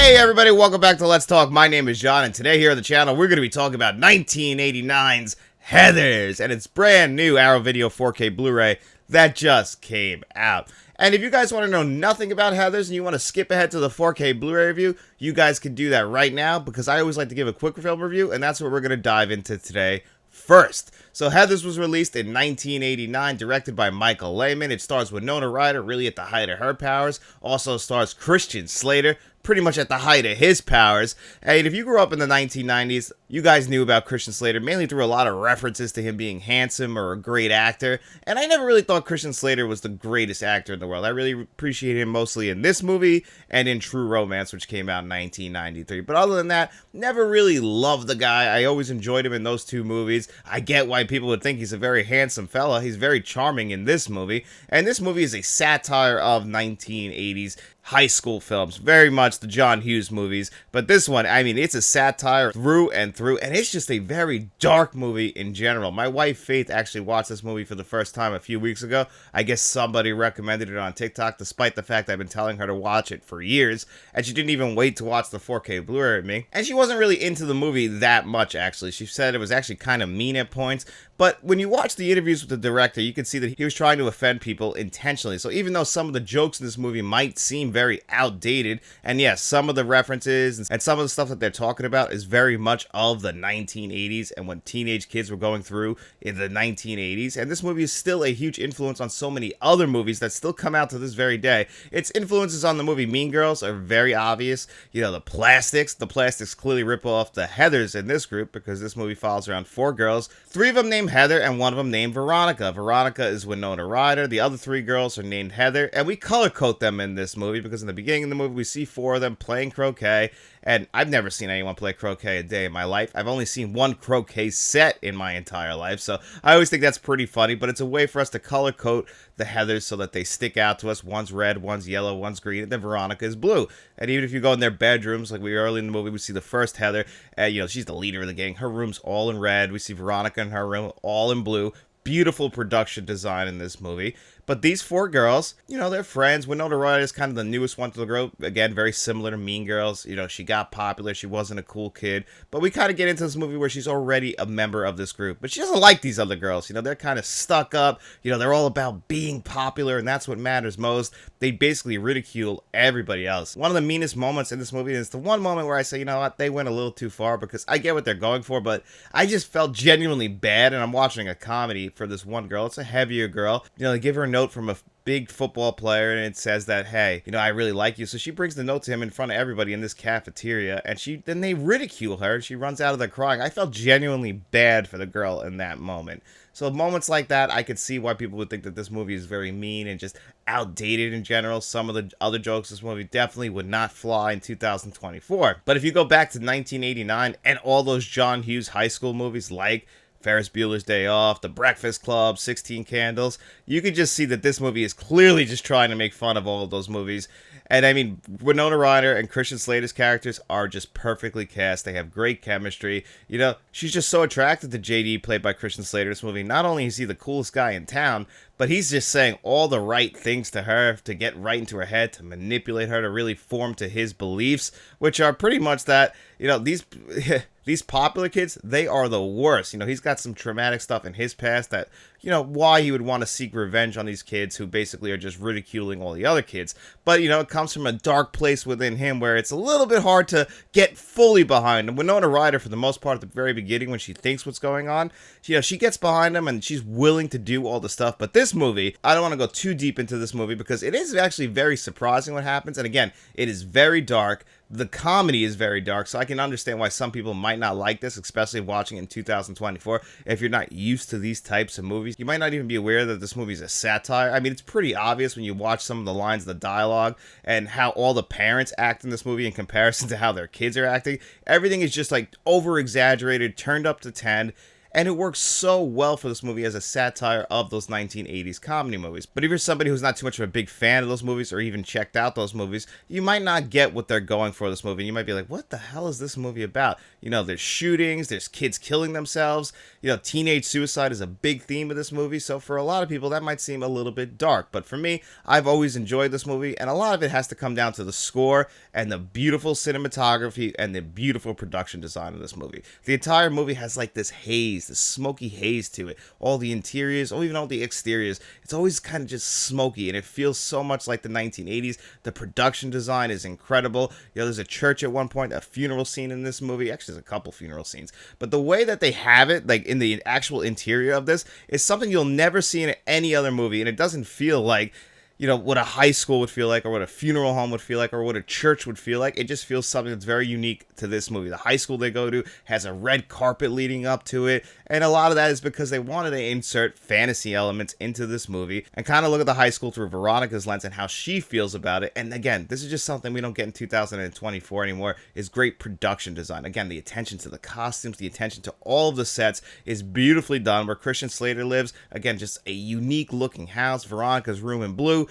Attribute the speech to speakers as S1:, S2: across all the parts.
S1: Hey everybody, welcome back to Let's Talk. My name is John, and today here on the channel, we're going to be talking about 1989's Heathers, and its brand new Arrow Video 4K Blu-ray that just came out. And if you guys want to know nothing about Heathers and you want to skip ahead to the 4K Blu-ray review, you guys can do that right now, because I always like to give a quick film review, and that's what we're going to dive into today. First, so Heathers was released in 1989, directed by Michael Lehman. It stars Winona Ryder, really at the height of her powers. Also stars Christian Slater, pretty much at the height of his powers. And if you grew up in the 1990s, you guys knew about Christian Slater mainly through a lot of references to him being handsome or a great actor. And I never really thought Christian Slater was the greatest actor in the world. I really appreciate him mostly in this movie and in True Romance, which came out in 1993. But other than that, never really loved the guy. I always enjoyed him in those two movies. I get why people would think he's a very handsome fella. He's very charming in this movie. And this movie is a satire of 1980s high school films, very much the John Hughes movies, but this one, I mean, it's a satire through and through, and it's just a very dark movie in general. My wife Faith actually watched this movie for the first time a few weeks ago. I guess somebody recommended it on TikTok, despite the fact I've been telling her to watch it for years, and she didn't even wait to watch the 4K Blu-ray with me, and she wasn't really into the movie that much, actually. She said it was actually kind of mean at points, but when you watch the interviews with the director, you can see that he was trying to offend people intentionally. So even though some of the jokes in this movie might seem very outdated, and yes, some of the references and some of the stuff that they're talking about is very much of the 1980s and what teenage kids were going through in the 1980s, and this movie is still a huge influence on so many other movies that still come out to this very day. Its influences on the movie Mean Girls are very obvious. You know, the plastics clearly rip off the Heathers in this group, because this movie follows around 4 girls, 3 of them named Heather and 1 of them named Veronica. Veronica is Winona Ryder. The other 3 girls are named Heather, and we color code them in this movie because in the beginning of the movie we see 4 of them playing croquet, and I've never seen anyone play croquet a day in my life. I've only seen 1 croquet set in my entire life, so I always think that's pretty funny, but it's a way for us to color code the Heathers so that they stick out to us. One's red, one's yellow, one's green, and then Veronica is blue. And even if you go in their bedrooms, like we early in the movie, we see the first Heather, you know, she's the leader of the gang. Her room's all in red. We see Veronica in her room, all in blue. Beautiful production design in this movie. But these 4 girls, you know, they're friends. Winona Ryder is kind of the newest one to the group. Again, very similar to Mean Girls. You know, she got popular. She wasn't a cool kid. But we kind of get into this movie where she's already a member of this group. But she doesn't like these other girls. You know, they're kind of stuck up. You know, they're all about being popular, and that's what matters most. They basically ridicule everybody else. One of the meanest moments in this movie is the one moment where I say, you know what, they went a little too far, because I get what they're going for, but I just felt genuinely bad, and I'm watching a comedy for this one girl. It's a heavier girl. You know, they give her a note from a big football player, and it says that, hey, you know, I really like you. So she brings the note to him in front of everybody in this cafeteria, and then they ridicule her, and she runs out of there crying. I felt genuinely bad for the girl in that moment. So moments like that, I could see why people would think that this movie is very mean and just outdated in general. Some of the other jokes in this movie definitely would not fly in 2024. But if you go back to 1989 and all those John Hughes high school movies like Ferris Bueller's Day Off, The Breakfast Club, 16 Candles, you could just see that this movie is clearly just trying to make fun of all of those movies. And I mean, Winona Ryder and Christian Slater's characters are just perfectly cast. They have great chemistry. You know, she's just so attracted to JD, played by Christian Slater in this movie. Not only is he the coolest guy in town, but he's just saying all the right things to her to get right into her head, to manipulate her, to really form to his beliefs, which are pretty much that, you know, these popular kids, they are the worst. You know, he's got some traumatic stuff in his past that, you know, why he would want to seek revenge on these kids who basically are just ridiculing all the other kids. But, you know, it comes from a dark place within him where it's a little bit hard to get fully behind him. Winona Ryder, for the most part, at the very beginning, when she thinks what's going on, you know, she gets behind him and she's willing to do all the stuff. But this movie, I don't want to go too deep into this movie because it is actually very surprising what happens. And again, it is very dark. The comedy is very dark, so I can understand why some people might not like this, especially watching in 2024. If you're not used to these types of movies, you might not even be aware that this movie is a satire. I mean, it's pretty obvious when you watch some of the lines of the dialogue and how all the parents act in this movie in comparison to how their kids are acting. Everything is just like over-exaggerated, turned up to 10. and it works so well for this movie as a satire of those 1980s comedy movies. But if you're somebody who's not too much of a big fan of those movies or even checked out those movies, you might not get what they're going for this movie. You might be like, what the hell is this movie about? You know, there's shootings, there's kids killing themselves, you know, teenage suicide is a big theme of this movie, so for a lot of people that might seem a little bit dark. But for me, I've always enjoyed this movie, and a lot of it has to come down to the score and the beautiful cinematography and the beautiful production design of this movie. The entire movie has like this haze, this smoky haze to it. All the interiors, or even all the exteriors, it's always kind of just smoky, and it feels so much like the 1980s. The production design is incredible. You know, there's a church at one point, a funeral scene in this movie. Actually, there's a couple funeral scenes, but the way that they have it, like in the actual interior of this, is something you'll never see in any other movie, and it doesn't feel like, you know, what a high school would feel like, or what a funeral home would feel like, or what a church would feel like. It just feels something that's very unique to this movie. The high school they go to has a red carpet leading up to it, and a lot of that is because they wanted to insert fantasy elements into this movie and kind of look at the high school through Veronica's lens and how she feels about it. And again, this is just something we don't get in 2024 anymore, is great production design. Again, the attention to the costumes, the attention to all of the sets is beautifully done. Where Christian Slater lives, again, just a unique looking house. Veronica's room in blue,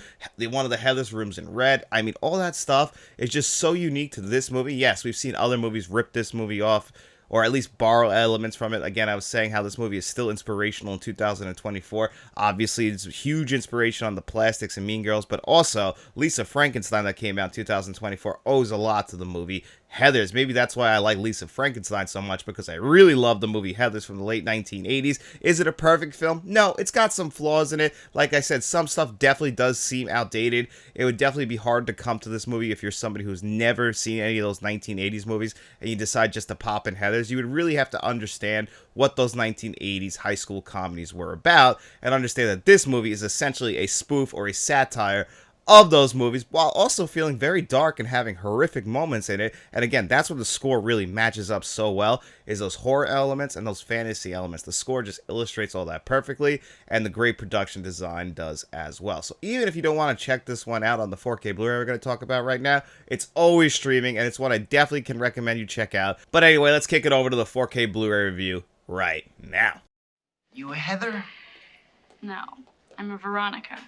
S1: one of the Heather's rooms in red. I mean, all that stuff is just so unique to this movie. Yes, we've seen other movies rip this movie off, or at least borrow elements from it. Again, I was saying how this movie is still inspirational in 2024. Obviously, it's a huge inspiration on The Plastics and Mean Girls, but also Lisa Frankenstein that came out in 2024 owes a lot to the movie Heathers. Maybe that's why I like Lisa Frankenstein so much, because I really love the movie Heathers from the late 1980s. Is it a perfect film? No, it's got some flaws in it. Like I said, some stuff definitely does seem outdated. It would definitely be hard to come to this movie if you're somebody who's never seen any of those 1980s movies and you decide just to pop in Heathers. You would really have to understand what those 1980s high school comedies were about and understand that this movie is essentially a spoof or a satire of those movies, while also feeling very dark and having horrific moments in it. And again, that's what the score really matches up so well, is those horror elements and those fantasy elements. The score just illustrates all that perfectly, and the great production design does as well. So even if you don't want to check this one out on the 4K Blu-ray we're going to talk about right now, it's always streaming, and it's one I definitely can recommend you check out. But anyway, let's kick it over to the 4K Blu-ray review right now.
S2: You a Heather?
S3: No, I'm a Veronica.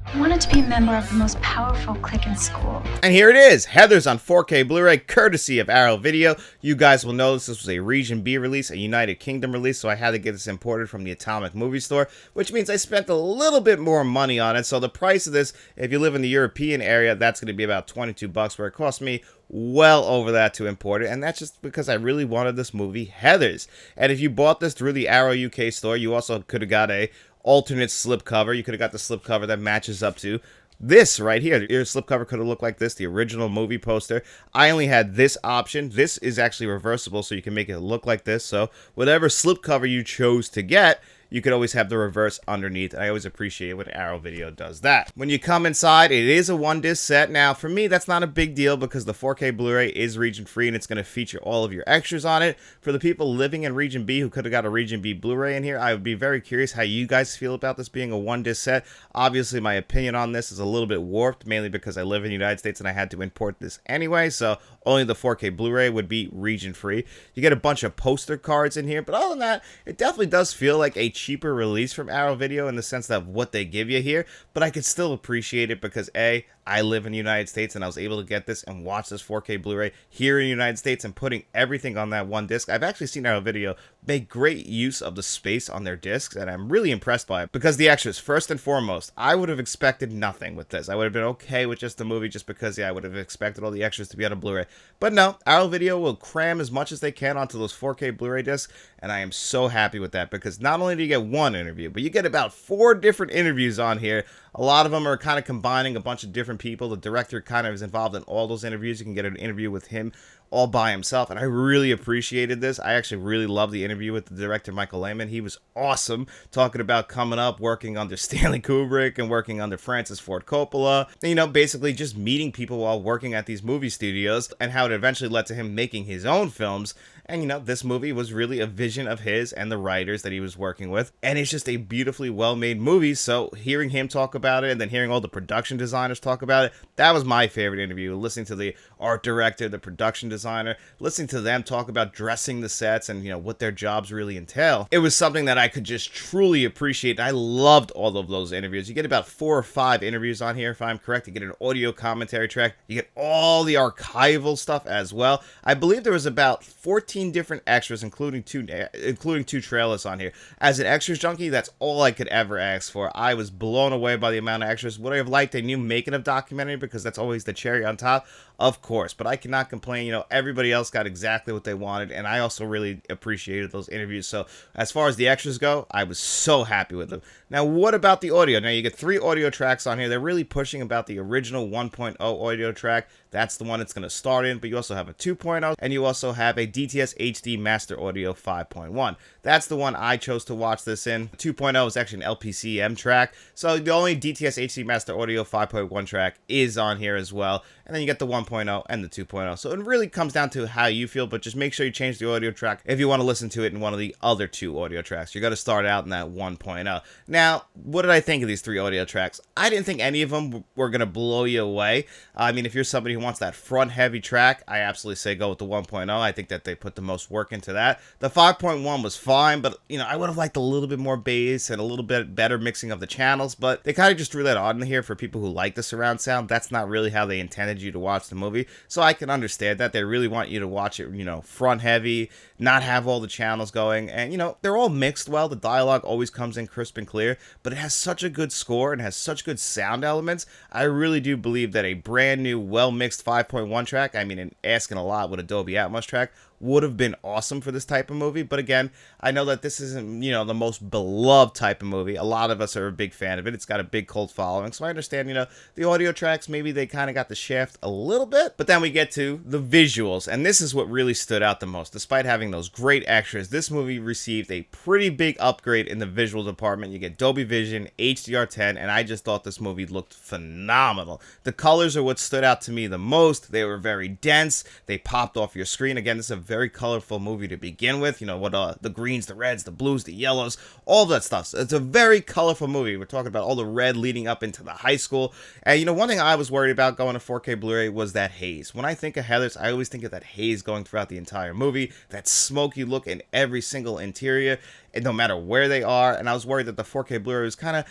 S3: I wanted to be a member of the most powerful clique in school.
S1: And here it is, Heathers on 4K Blu-ray, courtesy of Arrow Video. You guys will notice this was a Region B release, a United Kingdom release, so I had to get this imported from the Atomic Movie Store, which means I spent a little bit more money on it. So the price of this, if you live in the European area, that's going to be about $22, where it cost me well over that to import it, and that's just because I really wanted this movie, Heathers. And if you bought this through the Arrow UK store, you also could have got a alternate slipcover. You could have got the slipcover that matches up to this right here. Your slipcover could have looked like this, the original movie poster. I only had this option. This is actually reversible, so you can make it look like this. So whatever slipcover you chose to get, you could always have the reverse underneath. I always appreciate when Arrow Video does that. When you come inside, it is a one-disc set. Now, for me, that's not a big deal because the 4K Blu-ray is region-free and it's going to feature all of your extras on it. For the people living in Region B who could have got a Region B Blu-ray in here, I would be very curious how you guys feel about this being a one-disc set. Obviously, my opinion on this is a little bit warped, mainly because I live in the United States and I had to import this anyway, so only the 4K Blu-ray would be region-free. You get a bunch of poster cards in here, but other than that, it definitely does feel like a cheaper release from Arrow Video in the sense of what they give you here, but I could still appreciate it because A, I live in the United States and I was able to get this and watch this 4K Blu-ray here in the United States, and putting everything on that one disc. I've actually seen Arrow Video make great use of the space on their discs, and I'm really impressed by it because the extras, first and foremost, I would have expected nothing with this. I would have been okay with just the movie just because, yeah, I would have expected all the extras to be on a Blu-ray. But no, Arrow Video will cram as much as they can onto those 4K Blu-ray discs, and I am so happy with that because not only do you get one interview, but you get about 4 different interviews on here. A lot of them are kind of combining a bunch of different people. The director kind of is involved in all those interviews. You can get an interview with him all by himself, and I really appreciated this. I actually really loved the interview with the director, Michael Lehman. He was awesome, talking about coming up, working under Stanley Kubrick and working under Francis Ford Coppola. And, you know, basically just meeting people while working at these movie studios and how it eventually led to him making his own films And you know, this movie was really a vision of his and the writers that he was working with, and it's just a beautifully well-made movie. So hearing him talk about it and then hearing all the production designers talk about it, that was my favorite interview. Listening to the art director, the production designer, listening to them talk about dressing the sets and, you know, what their jobs really entail, it was something that I could just truly appreciate. I loved all of those interviews. You get about 4 or 5 interviews on here, if I'm correct. You get an audio commentary track, you get all the archival stuff as well. I believe there was about 14 different extras, including two trailers on here. As an extras junkie, that's all I could ever ask for. I was blown away by the amount of extras. Would I have liked a new making of documentary, because that's always the cherry on top? Of course, but I cannot complain. You know, everybody else got exactly what they wanted, and I also really appreciated those interviews. So as far as the extras go, I was so happy with them. Now, what about the audio? Now, you get 3 audio tracks on here. They're really pushing about the original 1.0 audio track. That's the one it's going to start in, but you also have a 2.0, and you also have a DTS HD Master Audio 5.1. That's the one I chose to watch this in. 2.0 is actually an LPCM track, so the only DTS HD Master Audio 5.1 track is on here as well. And then you get the 1.0 and the 2.0. So it really comes down to how you feel, but just make sure you change the audio track if you want to listen to it in one of the other 2 audio tracks. You're going to start out in that 1.0. Now, what did I think of these 3 audio tracks? I didn't think any of them were going to blow you away. I mean, if you're somebody who wants that front-heavy track, I absolutely say go with the 1.0. I think that they put the most work into that. The 5.1 was fine, but, you know, I would have liked a little bit more bass and a little bit better mixing of the channels, but they kind of just threw that on here for people who like the surround sound. That's not really how they intended you to watch the movie, so I can understand that. They really want you to watch it, you know, front heavy, not have all the channels going, and, you know, they're all mixed well. The dialogue always comes in crisp and clear, but it has such a good score and has such good sound elements. I really do believe that a brand new, well-mixed 5.1 track, I mean, and asking a lot with a Dolby Atmos track, would have been awesome for this type of movie. But again, I know that this isn't, you know, the most beloved type of movie. A lot of us are a big fan of it. It's got a big cult following, so I understand, you know, the audio tracks, maybe they kind of got the shaft a little bit. But then we get to the visuals, and this is what really stood out the most. Despite having those great extras, this movie received a pretty big upgrade in the visual department. You get Dolby Vision, HDR10, and I just thought this movie looked phenomenal. The colors are what stood out to me the most. They were very dense. They popped off your screen. Again, this is a very colorful movie to begin with. You know, what the greens, the reds, the blues, the yellows, all that stuff. So it's a very colorful movie. We're talking about all the red leading up into the high school. And, you know, one thing I was worried about going to 4K Blu-ray was that haze. When I think of Heathers, I always think of that haze going throughout the entire movie, that smoky look in every single interior, and no matter where they are. And I was worried that the 4K Blu-ray was kind of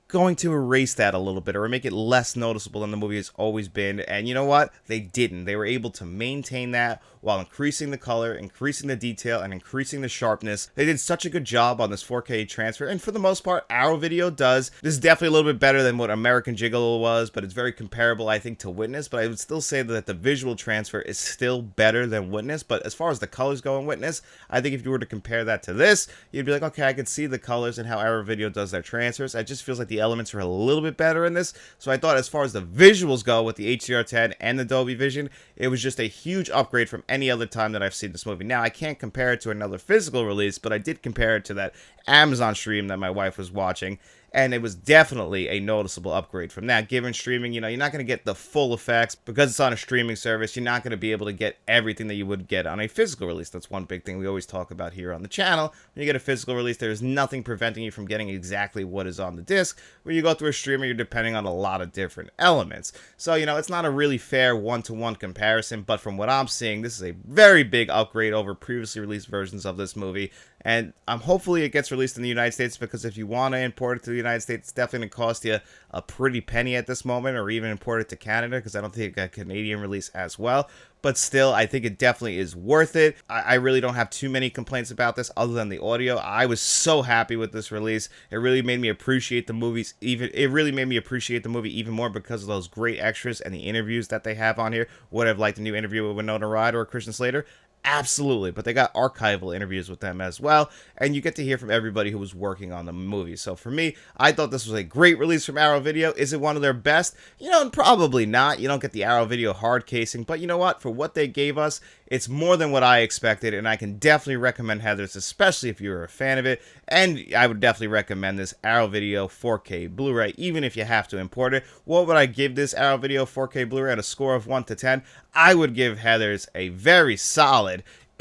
S1: going to erase that a little bit or make it less noticeable than the movie has always been. And you know what? They didn't. They were able to maintain that while increasing the color, increasing the detail, and increasing the sharpness. They did such a good job on this 4K transfer, and for the most part, Arrow Video does. This is definitely a little bit better than what American Gigolo was, but it's very comparable, I think, to Witness. But I would still say that the visual transfer is still better than Witness. But as far as the colors go in Witness, I think if you were to compare that to this, you'd be like, okay, I can see the colors and how Arrow Video does their transfers. It just feels like the elements are a little bit better in this. So I thought as far as the visuals go with the HDR10 and the Dolby Vision, it was just a huge upgrade from any other time that I've seen this movie. Now, I can't compare it to another physical release, but I did compare it to that Amazon stream that my wife was watching, and it was definitely a noticeable upgrade from that. Given streaming, you know, you're not going to get the full effects because it's on a streaming service. You're not going to be able to get everything that you would get on a physical release. That's one big thing we always talk about here on the channel. When you get a physical release, there's nothing preventing you from getting exactly what is on the disc. When you go through a streamer, you're depending on a lot of different elements. So, you know, it's not a really fair one-to-one comparison, but from what I'm seeing, this is a very big upgrade over previously released versions of this movie. And hopefully it gets released in the United States, because if you want to import it to the United States, it's definitely going to cost you a pretty penny at this moment, or even import it to Canada, because I don't think it got a Canadian release as well. But still, I think it definitely is worth it. I really don't have too many complaints about this other than the audio. I was so happy with this release. It really made me appreciate the movies. It really made me appreciate the movie even more because of those great extras and the interviews that they have on here. Would I have liked a new interview with Winona Ryder or Christian Slater? Absolutely, but they got archival interviews with them as well, and you get to hear from everybody who was working on the movie. So for me, I thought this was a great release from Arrow Video. Is it one of their best? You know, probably not. You don't get the Arrow Video hard casing, but you know what? For what they gave us, it's more than what I expected, and I can definitely recommend Heathers, especially if you're a fan of it. And I would definitely recommend this Arrow Video 4K Blu-ray, even if you have to import it. What would I give this Arrow Video 4K Blu-ray on a score of 1 to 10? I would give Heathers a very solid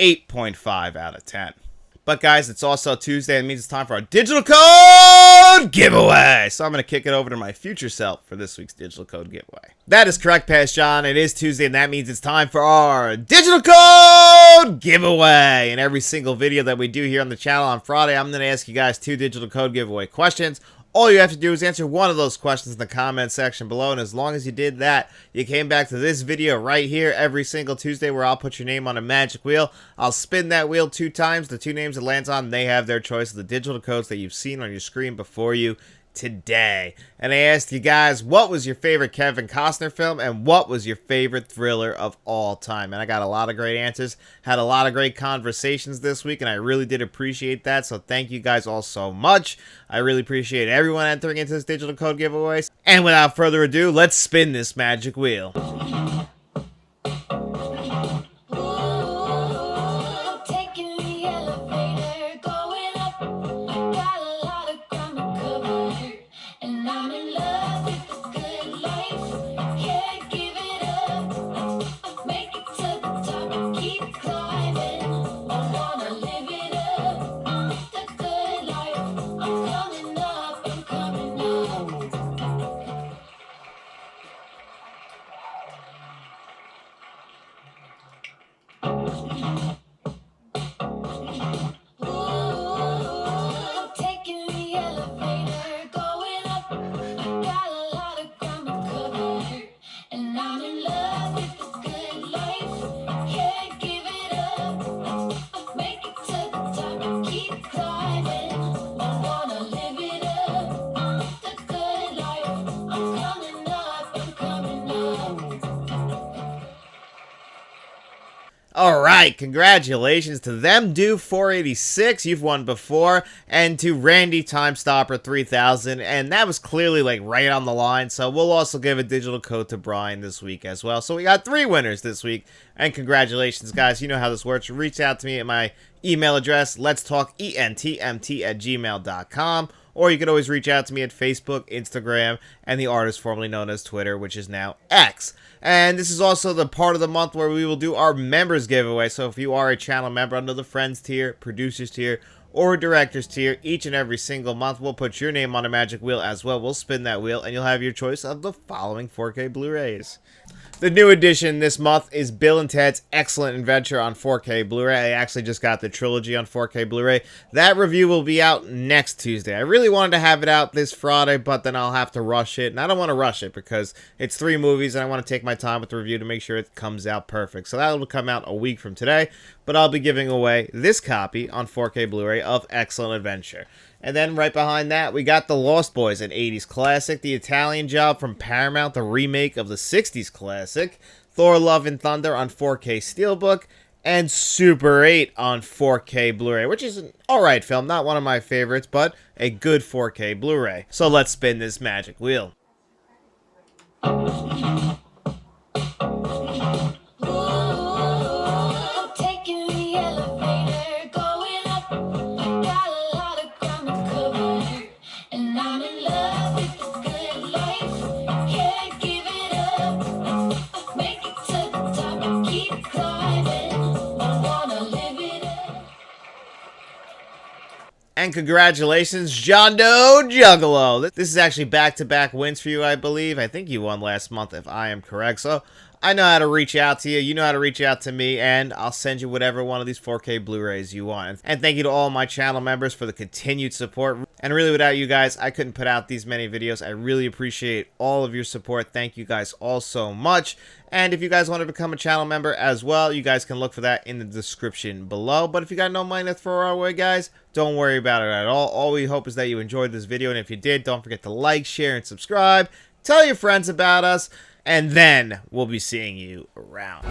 S1: 8.5 out of 10. But guys, it's also Tuesday. It means it's time for our digital code giveaway. So I'm going to kick it over to my future self for this week's digital code giveaway. That is correct, Past John. It is Tuesday, and that means it's time for our digital code giveaway. In every single video that we do here on the channel on Friday, I'm going to ask you guys 2 digital code giveaway questions. All you have to do is answer one of those questions in the comment section below, and as long as you did that, you came back to this video right here every single Tuesday where I'll put your name on a magic wheel. I'll spin that wheel 2 times. The 2 names it lands on, they have their choice of the digital codes that you've seen on your screen before you today. And I asked you guys, what was your favorite Kevin Costner film and what was your favorite thriller of all time? And I got a lot of great answers, had a lot of great conversations this week, and I really did appreciate that. So thank you guys all so much. I really appreciate everyone entering into this digital code giveaway. And without further ado, let's spin this magic wheel. Alright, congratulations to them do 486, you've won before, and to Randy Timestopper 3000, and that was clearly like right on the line, so we'll also give a digital code to Brian this week as well. So we got 3 winners this week, and congratulations guys. You know how this works. Reach out to me at my email address, letstalkentmt@gmail.com, or you can always reach out to me at Facebook, Instagram, and the artist formerly known as Twitter, which is now X. And this is also the part of the month where we will do our members giveaway. So if you are a channel member under the Friends tier, Producers tier, or Directors tier, each and every single month we'll put your name on a magic wheel as well. We'll spin that wheel and you'll have your choice of the following 4K Blu-rays. The new edition this month is Bill and Ted's Excellent Adventure on 4K Blu-ray. I actually just got the trilogy on 4K Blu-ray. That review will be out next Tuesday. I really wanted to have it out this Friday, but then I'll have to rush it. And I don't want to rush it because it's 3 movies and I want to take my time with the review to make sure it comes out perfect. So that will come out a week from today, but I'll be giving away this copy on 4K Blu-ray of Excellent Adventure. And then right behind that, we got The Lost Boys, an 80s classic, The Italian Job from Paramount, the remake of the 60s classic, Thor Love and Thunder on 4K Steelbook, and Super 8 on 4K Blu-ray, which is an alright film, not one of my favorites, but a good 4K Blu-ray. So let's spin this magic wheel. And congratulations, John Doe Juggalo. This is actually back-to-back wins for you, I believe. I think you won last month, if I am correct. So I know how to reach out to you. You know how to reach out to me, and I'll send you whatever one of these 4K Blu-rays you want. And thank you to all my channel members for the continued support. And really, without you guys, I couldn't put out these many videos. I really appreciate all of your support. Thank you guys all so much. And if you guys want to become a channel member as well, you guys can look for that in the description below. But if you got no money to throw our way, guys, don't worry about it at all. All we hope is that you enjoyed this video. And if you did, don't forget to like, share, and subscribe. Tell your friends about us. And then we'll be seeing you around.